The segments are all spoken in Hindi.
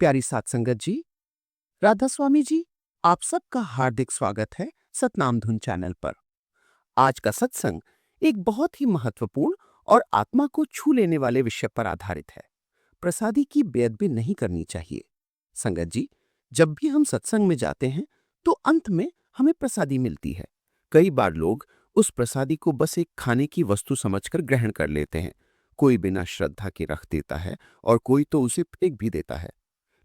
प्यारी साथ संगत जी, राधा स्वामी जी, आप सबका हार्दिक स्वागत है सतनाम धुन चैनल पर। आज का सत्संग एक बहुत ही महत्वपूर्ण और आत्मा को छू लेने वाले विषय पर आधारित है। प्रसादी की बेअदबी नहीं करनी चाहिए। संगत जी, जब भी हम सत्संग में जाते हैं तो अंत में हमें प्रसादी मिलती है। कई बार लोग उस प्रसादी को बस एक खाने की वस्तु समझकर ग्रहण कर लेते हैं। कोई बिना श्रद्धा के रख देता है और कोई तो उसे फेंक भी देता है।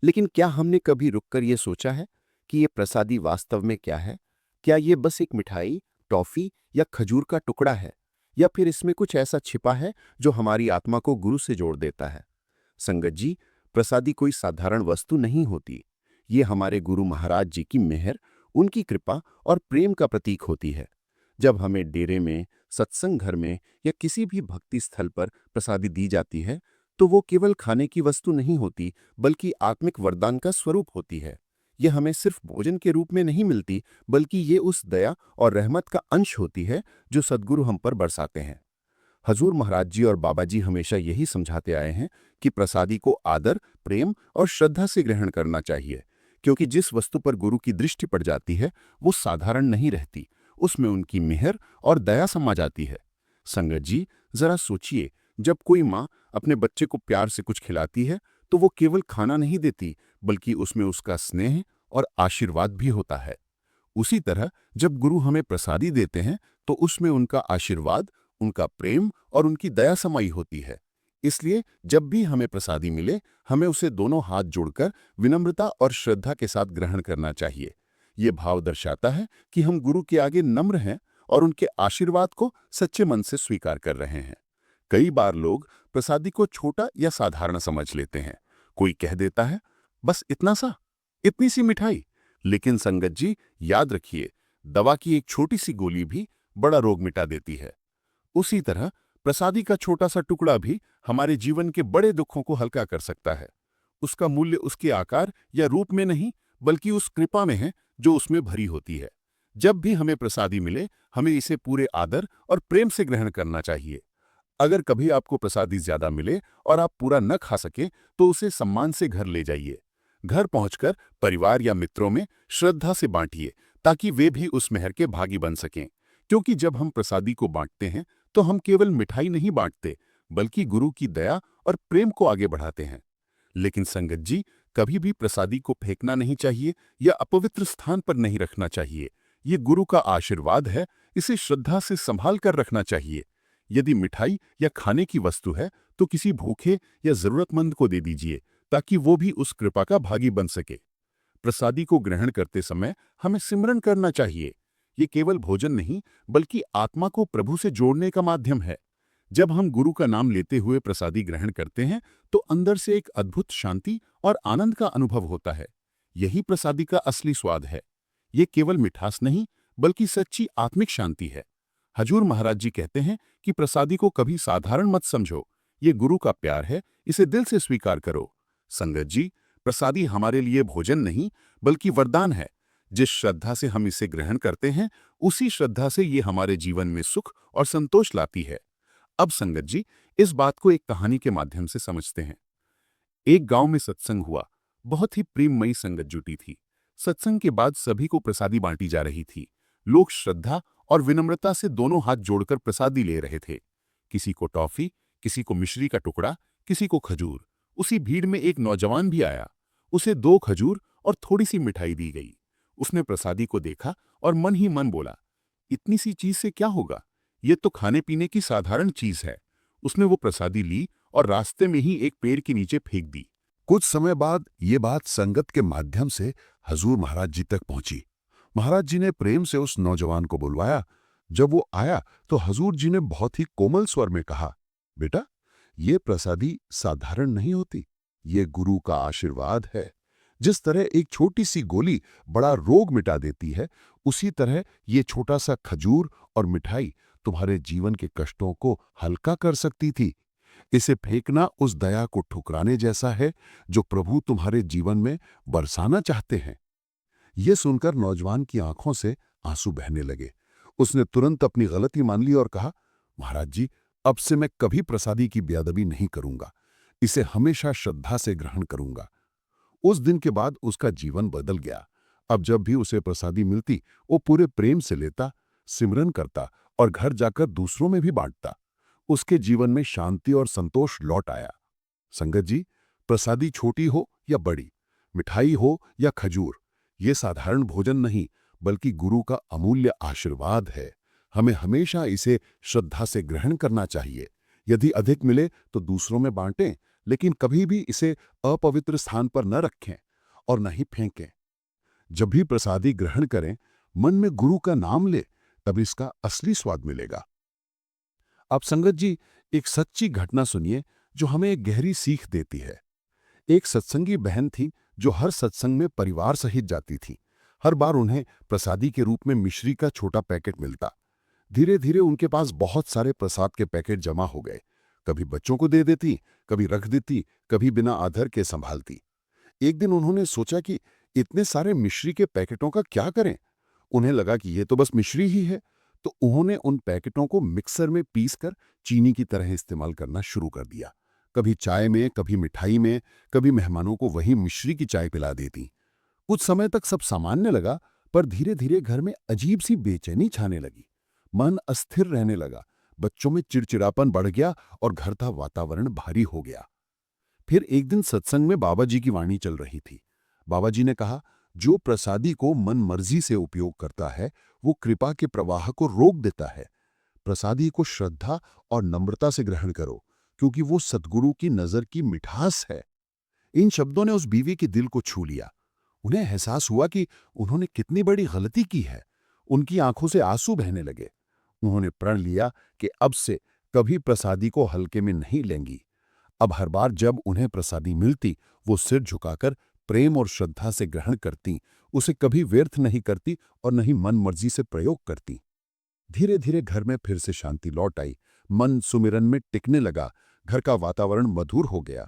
लेकिन क्या हमने कभी रुककर यह सोचा है कि यह प्रसादी वास्तव में क्या है? क्या यह बस एक मिठाई, टॉफी या खजूर का टुकड़ा है, या फिर इसमें कुछ ऐसा छिपा है जो हमारी आत्मा को गुरु से जोड़ देता है? संगत जी, प्रसादी कोई साधारण वस्तु नहीं होती। ये हमारे गुरु महाराज जी की मेहर, उनकी कृपा और प्रेम का प्रतीक होती है। जब हमें डेरे में, सत्संग घर में या किसी भी भक्ति स्थल पर प्रसादी दी जाती है, तो वो केवल खाने की वस्तु नहीं होती, बल्कि आत्मिक वरदान का स्वरूप होती है। यह हमें सिर्फ भोजन के रूप में नहीं मिलती, बल्कि ये उस दया और रहमत का अंश होती है जो सद्गुरु हम पर बरसाते हैं। हजूर महाराज जी और बाबा जी हमेशा यही समझाते आए हैं कि प्रसादी को आदर, प्रेम और श्रद्धा से ग्रहण करना चाहिए, क्योंकि जिस वस्तु पर गुरु की दृष्टि पड़ जाती है वो साधारण नहीं रहती, उसमें उनकी मेहर और दया समा जाती है। संगत जी, जरा सोचिए, जब कोई माँ अपने बच्चे को प्यार से कुछ खिलाती है तो वो केवल खाना नहीं देती, बल्कि उसमें उसका स्नेह और आशीर्वाद भी होता है। उसी तरह जब गुरु हमें प्रसादी देते हैं तो उसमें उनका आशीर्वाद, उनका प्रेम और उनकी दया समाई होती है। इसलिए जब भी हमें प्रसादी मिले, हमें उसे दोनों हाथ जोड़कर विनम्रता और श्रद्धा के साथ ग्रहण करना चाहिए। ये भाव दर्शाता है कि हम गुरु के आगे नम्र हैं और उनके आशीर्वाद को सच्चे मन से स्वीकार कर रहे हैं। कई बार लोग प्रसादी को छोटा या साधारण समझ लेते हैं। कोई कह देता है, बस इतना सा, इतनी सी मिठाई। लेकिन संगत जी, याद रखिए, दवा की एक छोटी सी गोली भी बड़ा रोग मिटा देती है। उसी तरह प्रसादी का छोटा सा टुकड़ा भी हमारे जीवन के बड़े दुखों को हल्का कर सकता है। उसका मूल्य उसके आकार या रूप में नहीं, बल्कि उस कृपा में है जो उसमें भरी होती है। जब भी हमें प्रसादी मिले, हमें इसे पूरे आदर और प्रेम से ग्रहण करना चाहिए। अगर कभी आपको प्रसादी ज्यादा मिले और आप पूरा न खा सके, तो उसे सम्मान से घर ले जाइए। घर पहुंचकर परिवार या मित्रों में श्रद्धा से बांटिए, ताकि वे भी उस मेहर के भागी बन सकें। क्योंकि जब हम प्रसादी को बांटते हैं तो हम केवल मिठाई नहीं बांटते, बल्कि गुरु की दया और प्रेम को आगे बढ़ाते हैं। लेकिन संगत जी, कभी भी प्रसादी को फेंकना नहीं चाहिए या अपवित्र स्थान पर नहीं रखना चाहिए। ये गुरु का आशीर्वाद है, इसे श्रद्धा से संभाल कर रखना चाहिए। यदि मिठाई या खाने की वस्तु है तो किसी भूखे या जरूरतमंद को दे दीजिए, ताकि वो भी उस कृपा का भागी बन सके। प्रसादी को ग्रहण करते समय हमें सिमरन करना चाहिए। ये केवल भोजन नहीं, बल्कि आत्मा को प्रभु से जोड़ने का माध्यम है। जब हम गुरु का नाम लेते हुए प्रसादी ग्रहण करते हैं तो अंदर से एक अद्भुत शांति और आनंद का अनुभव होता है। यही प्रसादी का असली स्वाद है। ये केवल मिठास नहीं, बल्कि सच्ची आत्मिक शांति है। हजूर महाराज जी कहते हैं कि प्रसादी को कभी साधारण मत समझो, ये गुरु का प्यार है, इसे दिल से स्वीकार करो। संगत जी, प्रसादी हमारे लिए भोजन नहीं, बल्कि वरदान है। जिस श्रद्धा से हम इसे ग्रहण करते हैं, उसी श्रद्धा से ये हमारे जीवन में सुख और संतोष लाती है। अब संगत जी, इस बात को एक कहानी के माध्यम से समझते हैं। एक गांव में सत्संग हुआ। बहुत ही प्रेममयी संगत जुटी थी। सत्संग के बाद सभी को प्रसादी बांटी जा रही थी। लोग श्रद्धा और विनम्रता से दोनों हाथ जोड़कर प्रसादी ले रहे थे। किसी को टॉफी, किसी को मिश्री का टुकड़ा, किसी को खजूर। उसी भीड़ में एक नौजवान भी आया। उसे 2 खजूर और थोड़ी सी मिठाई दी गई। उसने प्रसादी को देखा और मन ही मन बोला, इतनी सी चीज से क्या होगा, ये तो खाने पीने की साधारण चीज है। उसने वो प्रसादी ली और रास्ते में ही एक पेड़ के नीचे फेंक दी। कुछ समय बाद ये बात संगत के माध्यम से हजूर महाराज जी तक पहुंची। महाराज जी ने प्रेम से उस नौजवान को बुलवाया। जब वो आया तो हजूर जी ने बहुत ही कोमल स्वर में कहा, बेटा, ये प्रसादी साधारण नहीं होती, ये गुरु का आशीर्वाद है। जिस तरह एक छोटी सी गोली बड़ा रोग मिटा देती है, उसी तरह ये छोटा सा खजूर और मिठाई तुम्हारे जीवन के कष्टों को हल्का कर सकती थी। इसे फेंकना उस दया को ठुकराने जैसा है जो प्रभु तुम्हारे जीवन में बरसाना चाहते हैं। यह सुनकर नौजवान की आंखों से आंसू बहने लगे। उसने तुरंत अपनी गलती मान ली और कहा, महाराज जी, अब से मैं कभी प्रसादी की बेअदबी नहीं करूंगा, इसे हमेशा श्रद्धा से ग्रहण करूंगा। उस दिन के बाद उसका जीवन बदल गया। अब जब भी उसे प्रसादी मिलती, वो पूरे प्रेम से लेता, सिमरन करता और घर जाकर दूसरों में भी बांटता। उसके जीवन में शांति और संतोष लौट आया। संगत जी, प्रसादी छोटी हो या बड़ी, मिठाई हो या खजूर, ये साधारण भोजन नहीं बल्कि गुरु का अमूल्य आशीर्वाद है। हमें हमेशा इसे श्रद्धा से ग्रहण करना चाहिए। यदि अधिक मिले तो दूसरों में बांटें, लेकिन कभी भी इसे अपवित्र स्थान पर न रखें और न ही फेंकें। जब भी प्रसादी ग्रहण करें, मन में गुरु का नाम ले, तब इसका असली स्वाद मिलेगा। अब संगत जी, एक सच्ची घटना सुनिए जो हमें एक गहरी सीख देती है। एक सत्संगी बहन थी जो हर सत्संग में परिवार सहित जाती थी। हर बार उन्हें प्रसादी के रूप में मिश्री का छोटा पैकेट मिलता। धीरे धीरे उनके पास बहुत सारे प्रसाद के पैकेट जमा हो गए। कभी बच्चों को दे देती, कभी रख देती, कभी बिना आधर के संभालती। एक दिन उन्होंने सोचा कि इतने सारे मिश्री के पैकेटों का क्या करें। उन्हें लगा कि ये तो बस मिश्री ही है, तो उन्होंने उन पैकेटों को मिक्सर में पीसकर चीनी की तरह इस्तेमाल करना शुरू कर दिया। कभी चाय में, कभी मिठाई में, कभी मेहमानों को वही मिश्री की चाय पिला देती। कुछ समय तक सब सामान्य लगा, पर धीरे धीरे घर में अजीब सी बेचैनी छाने लगी। मन अस्थिर रहने लगा, बच्चों में चिड़चिड़ापन बढ़ गया और घर का वातावरण भारी हो गया। फिर एक दिन सत्संग में बाबा जी की वाणी चल रही थी। बाबा जी ने कहा, जो प्रसादी को मन मर्जी से उपयोग करता है, वो कृपा के प्रवाह को रोक देता है। प्रसादी को श्रद्धा और नम्रता से ग्रहण करो, क्योंकि वो सद्गुरु की नजर की मिठास है। इन शब्दों ने उस बीवी के दिल को छू लिया। उन्हें एहसास हुआ कि उन्होंने कितनी बड़ी गलती की है। उनकी आंखों से आंसू बहने लगे। उन्होंने प्रण लिया कि अब से कभी प्रसादी को हल्के में नहीं लेंगी। अब हर बार जब उन्हें प्रसादी मिलती, वो सिर झुकाकर प्रेम और श्रद्धा से ग्रहण करती, उसे कभी व्यर्थ नहीं करती और न ही मन मर्जी से प्रयोग करती। धीरे धीरे घर में फिर से शांति लौट आई। मन सुमिरन में टिकने लगा। घर का वातावरण मधुर हो गया।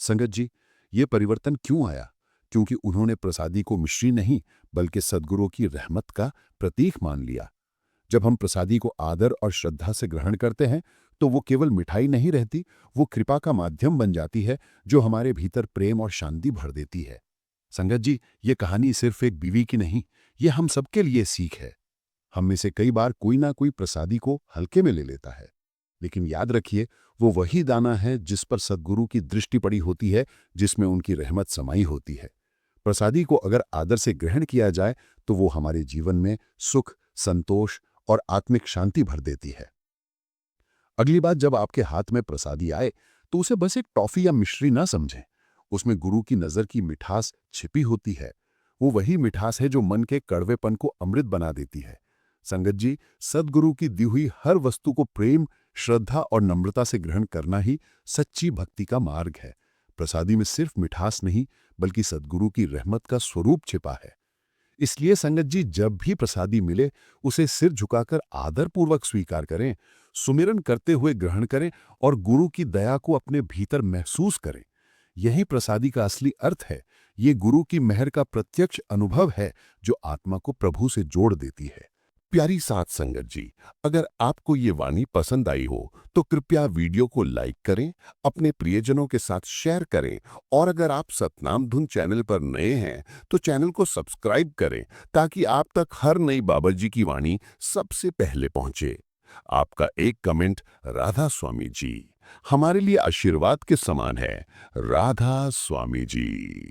संगत जी, ये परिवर्तन क्यों आया? क्योंकि उन्होंने प्रसादी को मिश्री नहीं बल्कि सद्गुरु की रहमत का प्रतीक मान लिया। जब हम प्रसादी को आदर और श्रद्धा से ग्रहण करते हैं, तो वो केवल मिठाई नहीं रहती, वो कृपा का माध्यम बन जाती है जो हमारे भीतर प्रेम और शांति भर देती है। संगत जी, ये कहानी सिर्फ एक बीवी की नहीं, ये हम सबके लिए सीख है। हम में से कई बार कोई ना कोई प्रसादी को हल्के में ले लेता है, लेकिन याद रखिए, वो वही दाना है जिस पर सद्गुरु की दृष्टि पड़ी होती है, जिसमें उनकी रहमत समाई होती है। प्रसादी को अगर आदर से ग्रहण किया जाए तो वो हमारे जीवन में सुख, संतोष और आत्मिक शांति भर देती है। अगली बार जब आपके हाथ में प्रसादी आए, तो उसे बस एक टॉफी या मिश्री ना समझें। उसमें गुरु की नजर की मिठास छिपी होती है। वो वही मिठास है जो मन के कड़वेपन को अमृत बना देती है। संगत जी, सद्गुरु की दी हुई हर वस्तु को प्रेम, श्रद्धा और नम्रता से ग्रहण करना ही सच्ची भक्ति का मार्ग है। प्रसादी में सिर्फ मिठास नहीं बल्कि सद्गुरु की रहमत का स्वरूप छिपा है। इसलिए संगत जी, जब भी प्रसादी मिले, उसे सिर झुकाकर आदरपूर्वक स्वीकार करें, सुमिरन करते हुए ग्रहण करें और गुरु की दया को अपने भीतर महसूस करें। यही प्रसादी का असली अर्थ है। ये गुरु की मेहर का प्रत्यक्ष अनुभव है जो आत्मा को प्रभु से जोड़ देती है। प्यारी साथ संगत जी, अगर आपको ये वाणी पसंद आई हो तो कृपया वीडियो को लाइक करें, अपने प्रियजनों के साथ शेयर करें और अगर आप सतनाम धुन चैनल पर नए हैं तो चैनल को सब्सक्राइब करें ताकि आप तक हर नई बाबा जी की वाणी सबसे पहले पहुंचे। आपका एक कमेंट राधा स्वामी जी हमारे लिए आशीर्वाद के समान है। राधा स्वामी जी।